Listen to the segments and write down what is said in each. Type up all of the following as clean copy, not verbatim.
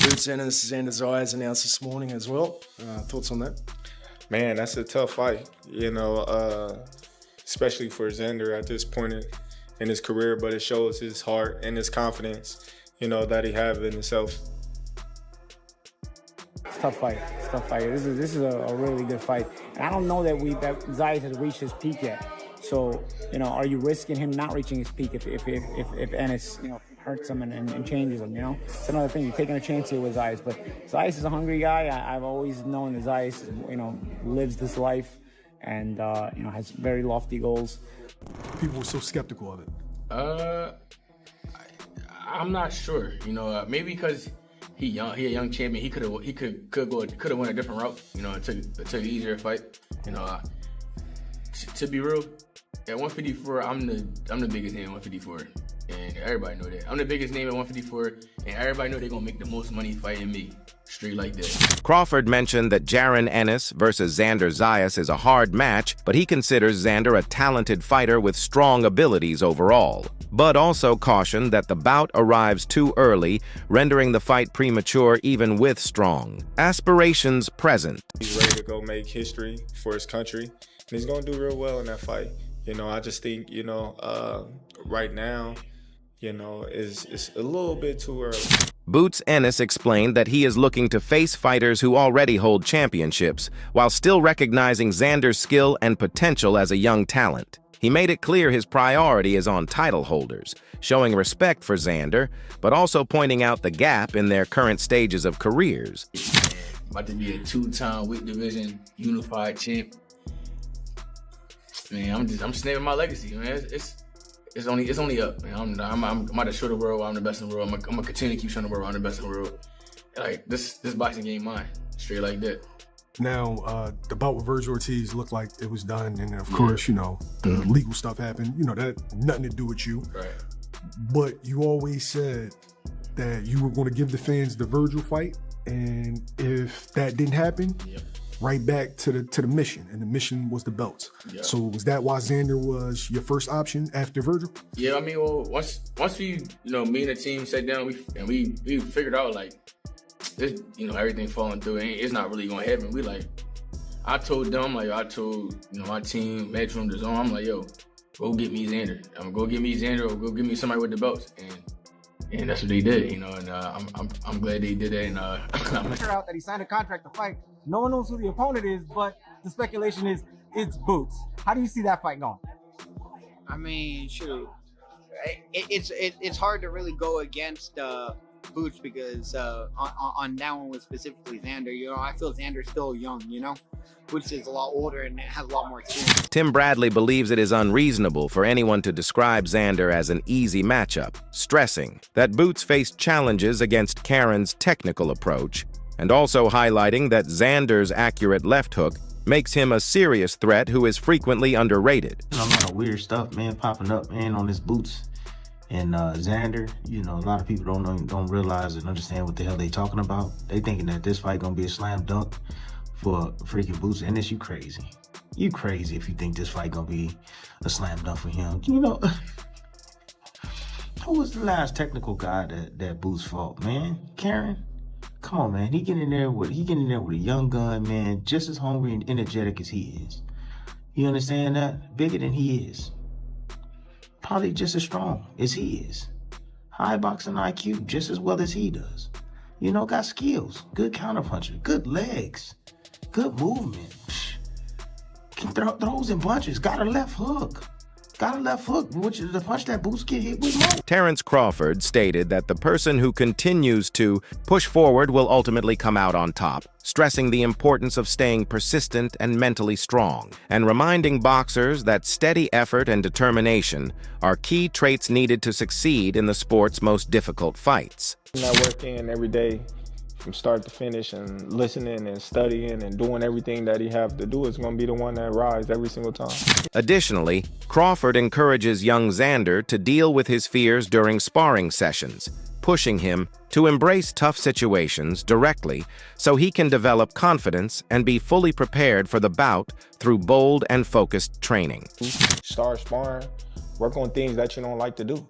Boots Ennis, Xander Zayas announced this morning as well. Thoughts on that? Man, that's a tough fight, especially for Xander at this point in his career, but it shows his heart and his confidence, that he have in himself. It's a tough fight. It's a tough fight. This is a really good fight. And I don't know that Zayas has reached his peak yet. So, are you risking him not reaching his peak if Ennis, hurts him and changes him, It's another thing. You're taking a chance here with Zayas. But Zayas is a hungry guy. I've always known that Zayas, lives this life and, has very lofty goals. People were so skeptical of it. I'm not sure. Maybe because he a young champion. He could have went a different route. It took an easier fight. To be real, at 154, I'm the biggest name at 154, and everybody know that. I'm the biggest name at 154, and everybody know they're gonna make the most money fighting me. Straight like that. Crawford mentioned that Jaron Ennis versus Xander Zayas is a hard match, but he considers Xander a talented fighter with strong abilities overall. But also cautioned that the bout arrives too early, rendering the fight premature even with strong aspirations present. He's ready to go make history for his country, and he's gonna do real well in that fight. I just think, right now, it's a little bit too early. Boots Ennis explained that he is looking to face fighters who already hold championships, while still recognizing Xander's skill and potential as a young talent. He made it clear his priority is on title holders, showing respect for Xander, but also pointing out the gap in their current stages of careers. About to be a two-time weight division unified champ. Man, I'm just naming my legacy, man. It's only up, man. I'm about to show the world I'm the best in the world. I'm gonna continue to keep showing the world I'm the best in the world. Like this boxing game mine, straight like that. Now, the bout with Virgil Ortiz looked like it was done, and of course, the legal stuff happened. That had nothing to do with you. Right. But you always said that you were going to give the fans the Virgil fight, and if that didn't happen, right back to the mission, and the mission was the belts. Yeah. So was that why Xander was your first option after Virgil? Yeah, once we, me and the team sat down, we figured out like this, everything falling through, it's not really gonna happen. I told them, my team, Matchroom, the Zone, I'm like, yo, go get me Xander. Go get me Xander, or go get me somebody with the belts, and that's what they did, and I'm glad they did that. And Figure out that he signed a contract to fight. No one knows who the opponent is, but the speculation is it's Boots. How do you see that fight going? I mean, shoot, it's hard to really go against Boots because on that one with specifically Xander, I feel Xander's still young, Boots is a lot older and has a lot more experience. Tim Bradley believes it is unreasonable for anyone to describe Xander as an easy matchup, stressing that Boots faced challenges against Karen's technical approach, and also highlighting that Xander's accurate left hook makes him a serious threat who is frequently underrated. A lot of weird stuff, man, popping up, man, on this Boots and Xander. A lot of people don't realize and understand what the hell they talking about. They thinking that this fight gonna be a slam dunk for freaking Boots. And this, you crazy. You crazy if you think this fight gonna be a slam dunk for him. Who was the last technical guy that Boots fought, man? Karen? Come on, man. He get in there with a young gun, man, just as hungry and energetic as he is. You understand that? Bigger than he is. Probably just as strong as he is. High boxing IQ, just as well as he does. Got skills, good counterpuncher, good legs, good movement. Can throws in bunches, got a left hook. Which is the punch that Boots get hit with more. Terence Crawford stated that the person who continues to push forward will ultimately come out on top, stressing the importance of staying persistent and mentally strong, and reminding boxers that steady effort and determination are key traits needed to succeed in the sport's most difficult fights. Working every day from start to finish and listening and studying and doing everything that he have to do is going to be the one that rise every single time. Additionally, Crawford encourages young Xander to deal with his fears during sparring sessions, pushing him to embrace tough situations directly so he can develop confidence and be fully prepared for the bout through bold and focused training. Start sparring, work on things that you don't like to do.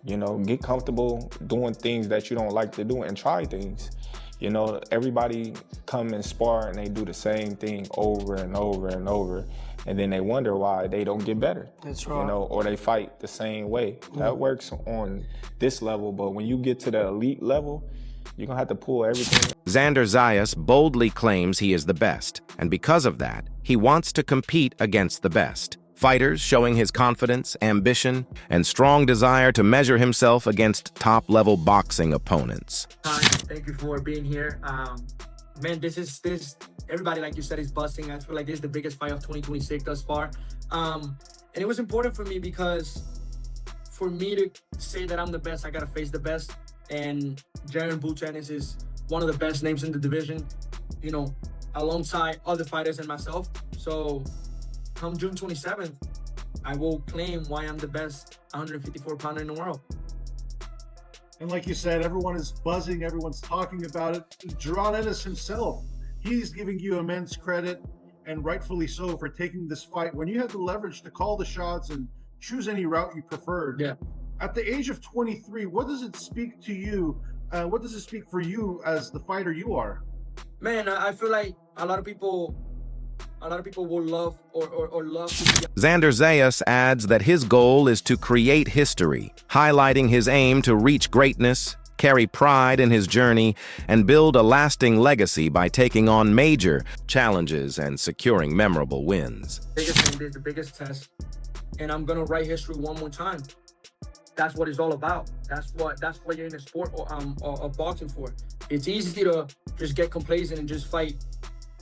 You know, get comfortable doing things that you don't like to do and try things. You know, everybody come and spar and they do the same thing over and over and over, and then they wonder why they don't get better. That's right. You know, or they fight the same way. That works on this level, but when you get to the elite level, you're gonna have to pull everything. Xander Zayas boldly claims he is the best, and because of that, he wants to compete against the best. Fighters showing his confidence, ambition, and strong desire to measure himself against top-level boxing opponents. Thank you for being here. Man, this everybody, like you said, is busting. I feel like this is the biggest fight of 2026 thus far. And it was important for me because for me to say that I'm the best, I gotta face the best. And Jaron Ennis is one of the best names in the division, you know, alongside other fighters and myself. So come June 27th, I will claim why I'm the best 154-pounder in the world. And like you said, everyone is buzzing, everyone's talking about it. Jaron Ennis himself, he's giving you immense credit, and rightfully so, for taking this fight. When you had the leverage to call the shots and choose any route you preferred, at the age of 23, what does it speak to you? What does it speak for you as the fighter you are? Man, I feel like a lot of people will love or love to be. Xander Zayas adds that his goal is to create history, highlighting his aim to reach greatness, carry pride in his journey, and build a lasting legacy by taking on major challenges and securing memorable wins. Biggest thing is the biggest test, and I'm gonna write history one more time. That's what it's all about. That's what you're in the sport of boxing for. It's easy to just get complacent and just fight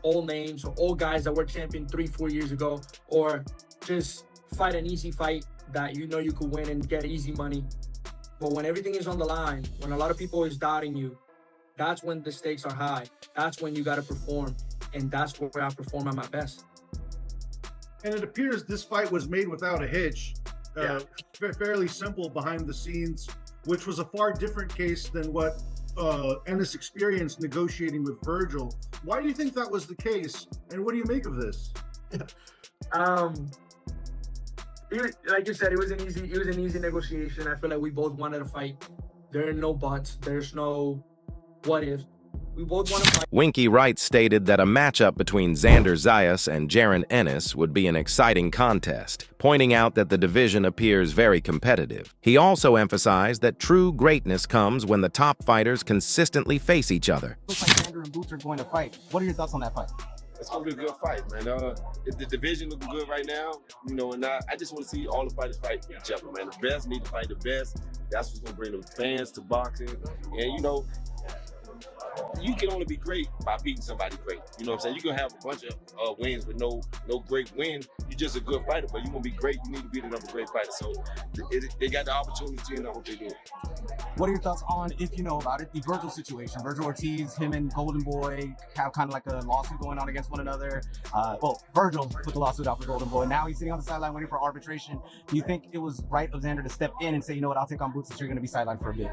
all names or all guys that were champion 3-4 years ago, or just fight an easy fight that you know you could win and get easy money. But when everything is on the line, when a lot of people is doubting you, that's when the stakes are high. That's when you got to perform, and that's where I perform at my best. And it appears this fight was made without a hitch. Fairly simple behind the scenes, which was a far different case than what Ennis experienced negotiating with Virgil. Why do you think that was the case, and what do you make of this? Like you said, it was an easy negotiation. I feel like we both wanted to fight. There are no buts. There's no what ifs. We both want to fight. Winky Wright stated that a matchup between Xander Zayas and Jaron Ennis would be an exciting contest, pointing out that the division appears very competitive. He also emphasized that true greatness comes when the top fighters consistently face each other. Looks like Xander and Boots are going to fight. What are your thoughts on that fight? It's gonna be a good fight, man. The division looking good right now, you know, and I just want to see all the fighters fight each other, man. The best need to fight the best. That's what's gonna bring the fans to boxing, and you know, you can only be great by beating somebody great. You know what I'm saying? You can have a bunch of wins with no great win. You're just a good fighter, but you want to be great, you need to beat another great fighter. So they got the opportunity, and I hope they do it. What are your thoughts on, if you know about it, the Virgil situation? Virgil Ortiz, him and Golden Boy have kind of like a lawsuit going on against one another. Well, Virgil put the lawsuit out for Golden Boy. Now he's sitting on the sideline waiting for arbitration. Do you think it was right of Xander to step in and say, you know what, I'll take on Boots since you're going to be sidelined for a bit?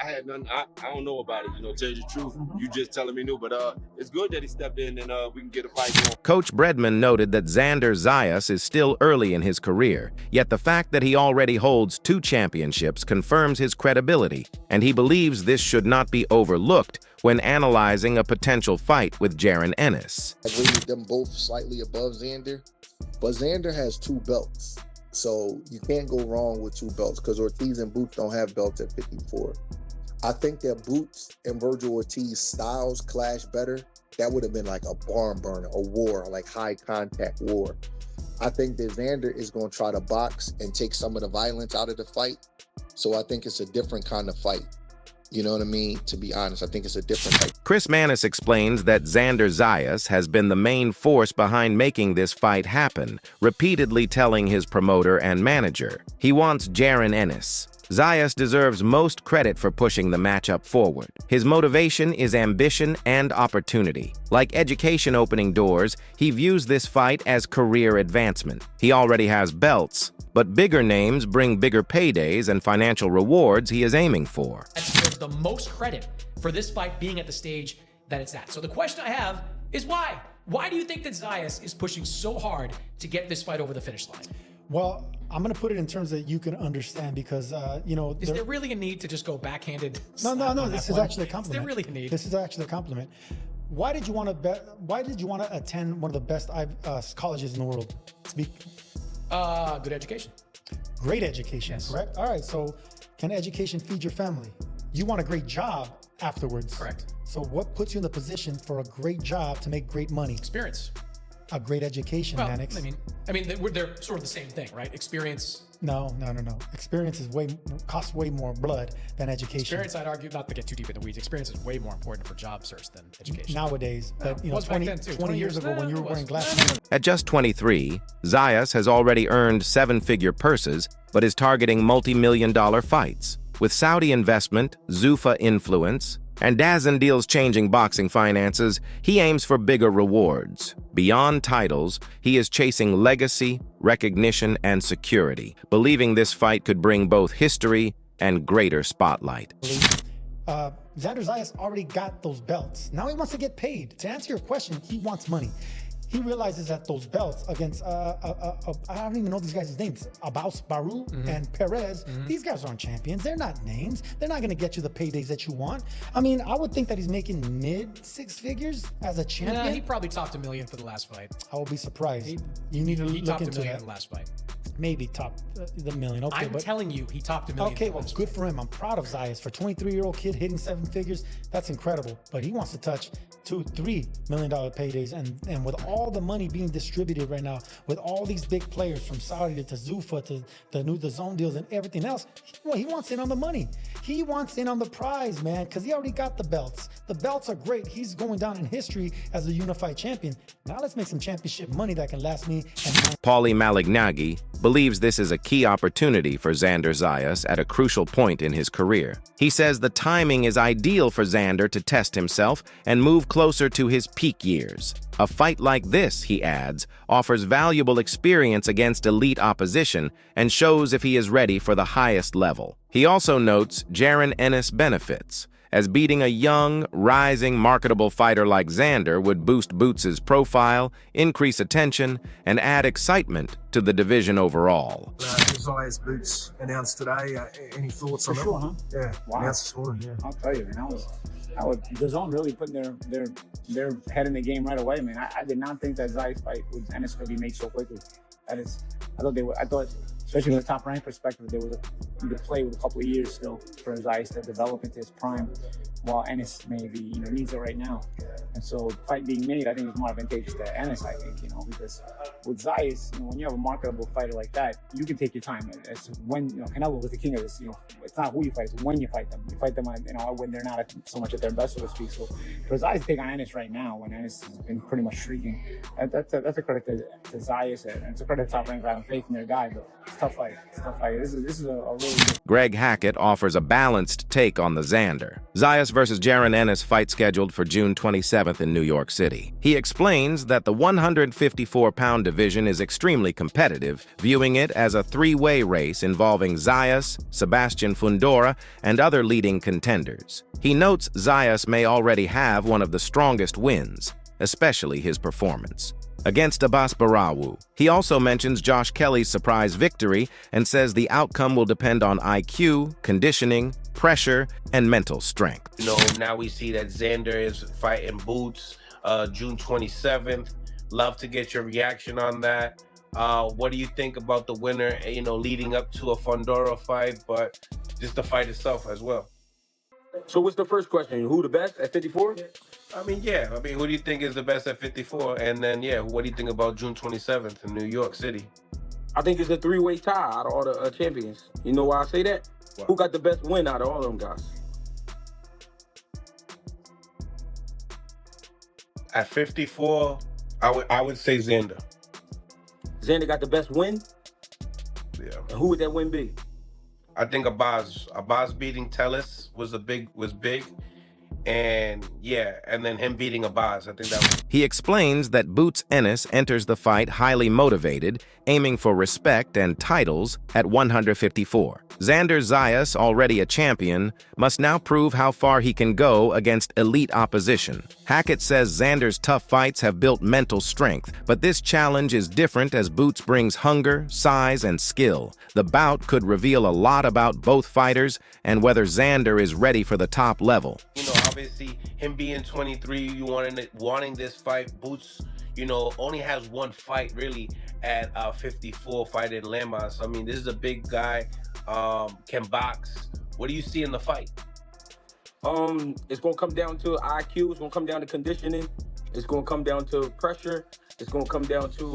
I had nothing. I don't know about it. You know, tell you the truth. You just telling me new, but it's good that he stepped in and we can get a fight going. Coach Bredman noted that Xander Zayas is still early in his career, yet the fact that he already holds 2 championships confirms his credibility, and he believes this should not be overlooked when analyzing a potential fight with Jaron Ennis. I rated them both slightly above Xander, but Xander has 2 belts, so you can't go wrong with 2 belts because Ortiz and Boots don't have belts at 54. I think that Boots and Virgil Ortiz styles clash better. That would have been like a barn burner, a war, like high contact war. I think that Xander is going to try to box and take some of the violence out of the fight. So I think it's a different kind of fight. You know what I mean? To be honest, I think it's a different fight. Chris Mannis explains that Xander Zayas has been the main force behind making this fight happen, repeatedly telling his promoter and manager he wants Jaron Ennis. Zayas deserves most credit for pushing the matchup forward. His motivation is ambition and opportunity. Like education opening doors, he views this fight as career advancement. He already has belts, but bigger names bring bigger paydays and financial rewards he is aiming for. That deserves the most credit for this fight being at the stage that it's at. So the question I have is why? Why do you think that Zayas is pushing so hard to get this fight over the finish line? Well, I'm gonna put it in terms that you can understand because you know. Is there really a need to just go backhanded? No. This is actually a compliment. Is there really a need? This is actually a compliment. Why did you want to Why did you want to attend one of the best colleges in the world? Good education. Great education, Yes. correct? All right. So, can education feed your family? You want a great job afterwards. Correct. So, what puts you in the position for a great job to make great money? Experience. A great education, Well, Ennis. I mean, they're sort of the same thing, right? Experience. No. Experience is costs way more blood than education. Experience, I'd argue, not to get too deep in the weeds. Experience is way more important for job search than education. Nowadays, but you know, was back 20, then, too. 20 years ago when you were wearing glasses. At just 23, Zayas has already earned 7-figure purses, but is targeting multi-million-dollar fights. With Saudi investment, Zuffa influence, and Dazn deals changing boxing finances, he aims for bigger rewards. Beyond titles, he is chasing legacy, recognition, and security, believing this fight could bring both history and greater spotlight. Xander Zayas already got those belts. Now he wants to get paid. To answer your question, he wants money. He realizes that those belts against, I don't even know these guys' names, Abbas Baru and Perez, these guys aren't champions. They're not names. They're not going to get you the paydays that you want. I mean, I would think that he's making mid-6 figures as a champion. Yeah, he probably topped $1 million for the last fight. I will be surprised. You need to He look topped $1 into million that. in the last fight. Maybe top the million. Okay, I'm but telling you, he topped $1 million. okay, well, good for him. I'm proud of Zayas. For a 23-year-old kid hitting 7 figures, that's incredible. But he wants to touch $2-3 million paydays, and with all the money being distributed right now, with all these big players from Saudi to Zuffa to the new DAZN deals and everything else, he wants in on the money. He wants in on the prize, man, because he already got the belts. The belts are great. He's going down in history as a unified champion. Now let's make some championship money that can last me. Paulie Malignaggi believes this is a key opportunity for Xander Zayas at a crucial point in his career. He says the timing is ideal for Xander to test himself and move closer to his peak years. A fight like this, he adds, offers valuable experience against elite opposition and shows if he is ready for the highest level. He also notes Ennis benefits, as beating a young, rising, marketable fighter like Xander would boost Boots' profile, increase attention, and add excitement to the division overall. Zayas Boots announced today. Any thoughts on that one? Huh? Yeah, Wow. announced this morning. Yeah. I'll tell you, man, that was DAZN really putting their head in the game right away, man. I did not think that Zayas fight with Ennis could be made so quickly. I thought, especially from the top rank perspective, they would play with a couple of years still for Zayas to develop into his prime, while Ennis maybe needs it right now. And so the fight being made, I think, is more advantageous to Ennis, I think, because with Zayas, when you have a marketable fighter like that, you can take your time. As when Canelo was the king of this, it's not who you fight, it's when you fight them. You fight them when they're not so much at their best, so to speak. So for Zayas to take on Ennis right now, when Ennis has been pretty much shrieking, that's a credit to Zayas, and it's a credit to Top Rank for having faith in their guy. But it's a tough fight. It's a tough fight. This is a really good. Greg Hackett offers a balanced take on the Xander Zayas versus Ennis fight scheduled for June 27th in New York City. He explains that the 154-pound division is extremely competitive, viewing it as a three-way race involving Zayas, Sebastian Fundora, and other leading contenders. He notes Zayas may already have one of the strongest wins, especially his performance against Abbas Baru. He also mentions Josh Kelly's surprise victory and says the outcome will depend on IQ, conditioning, pressure, and mental strength. Now we see that Xander is fighting Boots June 27th. Love to get your reaction on that. What do you think about the winner, leading up to a Fundora fight, but just the fight itself as well? So what's the first question? Who the best at 54? Who do you think is the best at 54? And then, what do you think about June 27th in New York City? I think it's a three-way tie out of all the champions. You know why I say that? Wow. Who got the best win out of all of them guys? At 54, I would say Xander. Xander got the best win? Yeah. And who would that win be? I think Abbas beating Tellus was big, and Yeah, and then him beating Abbas. I think that was... He explains that Boots Ennis enters the fight highly motivated, aiming for respect and titles at 154. Xander Zayas, already a champion, must now prove how far he can go against elite opposition. Hackett says Xander's tough fights have built mental strength, but this challenge is different as Boots brings hunger, size, and skill. The bout could reveal a lot about both fighters and whether Xander is ready for the top level. You know, obviously, him being 23, you wanting this fight, Boots, you know, only has one fight really at 54, fighting Lema. So, I mean, this is a big guy, can box. What do you see in the fight? It's going to come down to IQ. It's going to come down to conditioning. It's going to come down to pressure. It's going to come down to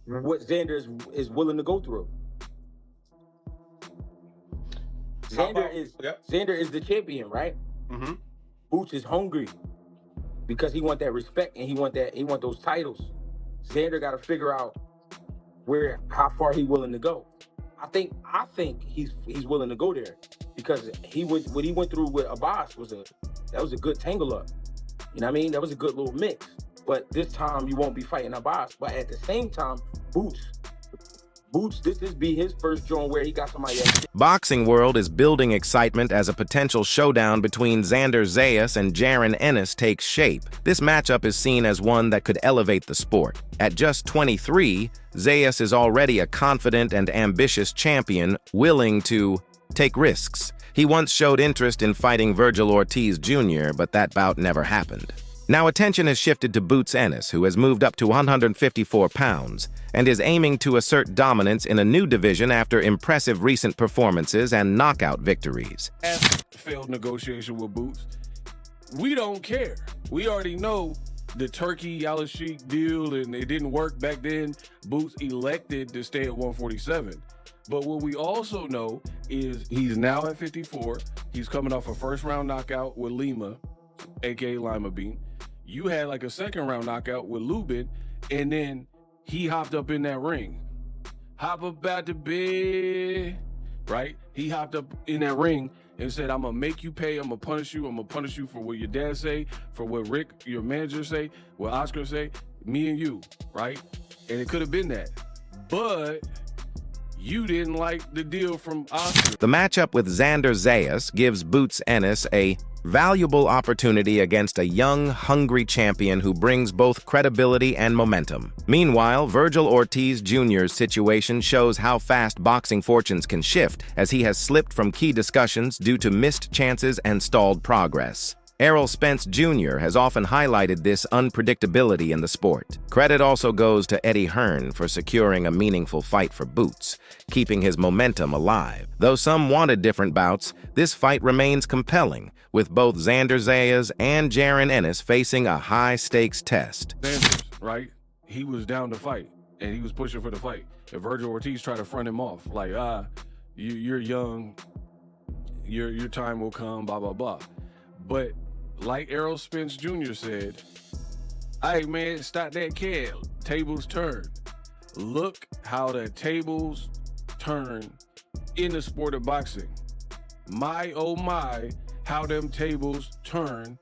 what Xander is willing to go through. Xander is the champion, right? Mm-hmm. Boots is hungry because he want that respect and he want those titles. Xander got to figure out how far he willing to go. I think he's willing to go there because what he went through with Abbas was a good tangle up. You know what I mean? That was a good little mix. But this time you won't be fighting Abbas. But at the same time, Boots, this be his first joint where he got somebody else. Boxing world is building excitement as a potential showdown between Xander Zayas and Jaron Ennis takes shape. This matchup is seen as one that could elevate the sport. At just 23, Zayas is already a confident and ambitious champion, willing to take risks. He once showed interest in fighting Vergil Ortiz Jr., but that bout never happened. Now attention has shifted to Boots Ennis, who has moved up to 154 pounds and is aiming to assert dominance in a new division after impressive recent performances and knockout victories. Failed negotiation with Boots. We don't care. We already know the Turkey Yalashik deal, and it didn't work back then. Boots elected to stay at 147. But what we also know is he's now at 54. He's coming off a first-round knockout with Lima, a.k.a. Lima Bean. You had like a second-round knockout with Lubin, and then he hopped up in that ring. Hop up out the bed, right? He hopped up in that ring and said, I'm going to make you pay. I'm going to punish you. I'm going to punish you for what your dad say, for what Rick, your manager, say, what Oscar say, me and you, right? And it could have been that. But you didn't like the deal from Oscar. The matchup with Xander Zayas gives Boots Ennis a valuable opportunity against a young, hungry champion who brings both credibility and momentum. Meanwhile, Vergil Ortiz Jr.'s situation shows how fast boxing fortunes can shift, as he has slipped from key discussions due to missed chances and stalled progress. Errol Spence Jr. has often highlighted this unpredictability in the sport. Credit also goes to Eddie Hearn for securing a meaningful fight for Boots, keeping his momentum alive. Though some wanted different bouts, this fight remains compelling, with both Xander Zayas and Jaron Ennis facing a high-stakes test. Sanders, right? He was down to fight, and he was pushing for the fight. And Vergil Ortiz tried to front him off, like, you're young, your time will come, blah, blah, blah. But like Errol Spence Jr. said, hey, man, stop that cat. Tables turn. Look how the tables turn in the sport of boxing. My, oh my, how them tables turn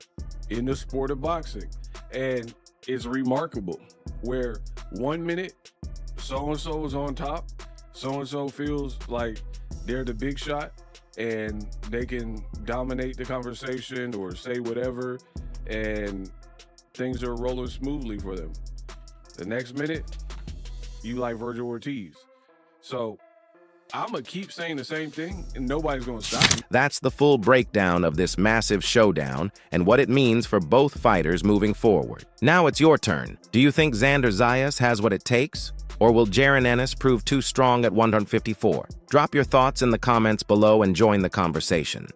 in the sport of boxing. And it's remarkable where 1 minute, so-and-so is on top, so-and-so feels like they're the big shot, and they can dominate the conversation or say whatever, and things are rolling smoothly for them. The next minute, you like Vergil Ortiz. So I'm going to keep saying the same thing, and nobody's going to stop me. That's the full breakdown of this massive showdown and what it means for both fighters moving forward. Now it's your turn. Do you think Xander Zayas has what it takes? Or will Jaron Ennis prove too strong at 154? Drop your thoughts in the comments below and join the conversation.